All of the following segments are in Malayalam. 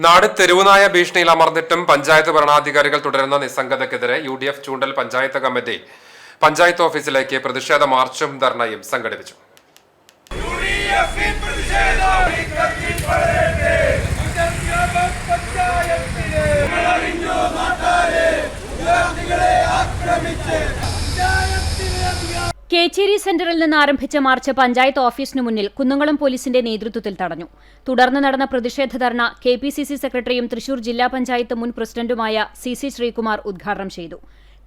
നാട് തെരുവുനായ ഭീഷണിയിൽ അമർന്നിട്ടും പഞ്ചായത്ത് ഭരണാധികാരികൾ തുടരുന്ന നിസ്സംഗതയ്ക്കെതിരെ UDF ചൂണ്ടൽ പഞ്ചായത്ത് കമ്മിറ്റി പഞ്ചായത്ത് ഓഫീസിലേക്ക് പ്രതിഷേധ മാർച്ചും ധർണയും സംഘടിപ്പിച്ചു. കേച്ചേരി സെന്ററിൽ നിന്ന് ആരംഭിച്ച മാർച്ച് പഞ്ചായത്ത് ഓഫീസിനു മുന്നിൽ കുന്നംകുളം പോലീസിന്റെ നേതൃത്വത്തിൽ തടഞ്ഞു. തുടർന്ന് നടന്ന പ്രതിഷേധ ധർണ KPCC സെക്രട്ടറിയും തൃശൂർ ജില്ലാ പഞ്ചായത്ത് മുൻ പ്രസിഡന്റുമായ CC ശ്രീകുമാർ ഉദ്ഘാടനം ചെയ്തു.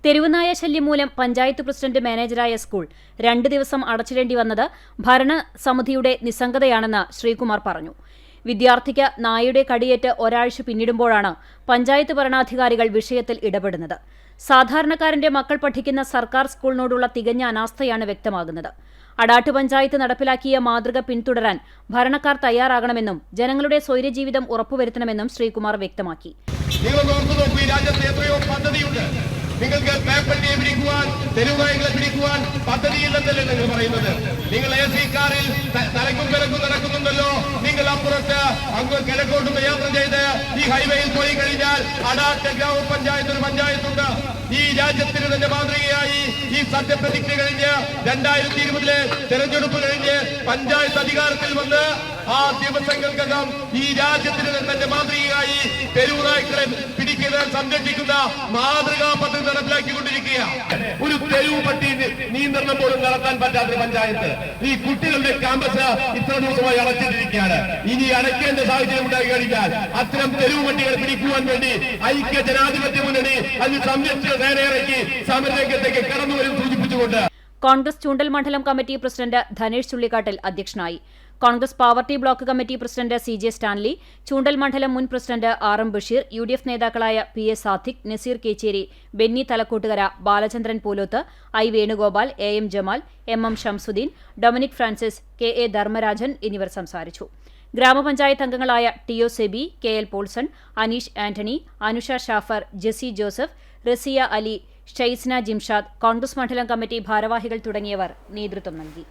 തെരുവുനായ ശല്യം മൂലം പഞ്ചായത്ത് പ്രസിഡന്റ് മാനേജരായ സ്കൂൾ 2 ദിവസം അടച്ചിടേണ്ടി വന്നത് ഭരണസമിതിയുടെ നിസ്സംഗതയാണെന്ന് ശ്രീകുമാർ പറഞ്ഞു. വിദ്യാർത്ഥിക്ക് നായയുടെ കടിയേറ്റ് ഒരാഴ്ച പിന്നിടുമ്പോഴാണ് പഞ്ചായത്ത് ഭരണാധികാരികൾ വിഷയത്തിൽ ഇടപെടുന്നത്. സാധാരണക്കാരന്റെ മക്കൾ പഠിക്കുന്ന സർക്കാർ സ്കൂളിനോടുള്ള തികഞ്ഞ അനാസ്ഥയാണ് വ്യക്തമാകുന്നത്. അടാട്ട് പഞ്ചായത്ത് നടപ്പിലാക്കിയ മാതൃക പിന്തുടരാൻ ഭരണക്കാർ തയ്യാറാകണമെന്നും ജനങ്ങളുടെ സ്വൈര്യജീവിതം ഉറപ്പുവരുത്തണമെന്നും ശ്രീകുമാർ വ്യക്തമാക്കി. നിങ്ങൾക്ക് പേപ്പറ്റിയെ പിടിക്കുവാൻ, തെരുവുനായകളെ പിടിക്കുവാൻ പദ്ധതിയില്ലെന്നല്ലേ നിങ്ങൾ പറയുന്നത്? നിങ്ങൾ AC കാറിൽ തലക്കും കിഴക്കും നടക്കുന്നുണ്ടല്ലോ. നിങ്ങൾ അപ്പുറത്ത് അങ്ങ് കിഴക്കോട്ടും യാത്ര ചെയ്ത് ഈ ഹൈവേയിൽ പോയി കഴിഞ്ഞാൽ അടാട്ട് ഗ്രാമപഞ്ചായത്ത് ഒരു പഞ്ചായത്തുണ്ട്. ഈ രാജ്യത്തിന് തന്നെ മാതൃകയായി ഈ സത്യപ്രതിജ്ഞ കഴിഞ്ഞ് 2020 തെരഞ്ഞെടുപ്പ് കഴിഞ്ഞ് പഞ്ചായത്ത് അധികാരത്തിൽ വന്ന് ആ ദിവസങ്ങൾക്കകം ഈ രാജ്യത്തിന് തന്നെ മാതൃകയായി തെരുവുനായ്ക്കളെ പിടിക്കുന്ന സംരക്ഷിക്കുന്ന മാതൃകാ പദ്ധതി നടപ്പിലാക്കിക്കൊണ്ടിരിക്കുക. ഒരു തെരുവ് പട്ടി നിയന്ത്രണം പോലും നടത്താൻ പറ്റാത്ത പഞ്ചായത്ത് ഈ കുട്ടികളുടെ ക്യാമ്പസ് ഇത്ര ദിവസമായി അടച്ചിട്ടിരിക്കുകയാണ്. ഇനി അടയ്ക്കേണ്ട സാഹചര്യം ഉണ്ടായി കഴിഞ്ഞാൽ അത്തരം തെരുവ് പട്ടികളെ പിടിക്കുവാൻ വേണ്ടി ഐക്യ ജനാധിപത്യ മുന്നണി അതിന് സംരക്ഷണ സേനയിറക്കി സമരരംഗത്തേക്ക് കടന്നുവരും സൂചിപ്പിച്ചുകൊണ്ട് കോൺഗ്രസ് ചൂണ്ടൽ മണ്ഡലം കമ്മിറ്റി പ്രസിഡന്റ് ധനേഷ് ചുള്ളിക്കാട്ടിൽ അധ്യക്ഷനായി. Congress Pavaratty block committee president CJ Stanley, Choondal മണ്ഡലം മുൻ പ്രസിഡന്റ് RM ബഷീർ, UDF നേതാക്കളായ PS Sadiq, Nazeer Kechery, Benny Thalakkottukara, Balachandran Poolothu, I Venugopal, AM Jamal, MM Shamsuddin, Dominic Francis, KA Dharmarajan എന്നിവർ സംസാരിച്ചു. ഗ്രാമപഞ്ചായത്ത് അംഗങ്ങളായ TO Seby, KL Paulson, Aneesh Antony, Anusha Shafar, Jessy Joseph, Raziya Ali, Shaisna Jimshad, Congress മണ്ഡലം കമ്മിറ്റി ഭാരവാഹികൾ തുടങ്ങിയവർ നേതൃത്വം നൽകി.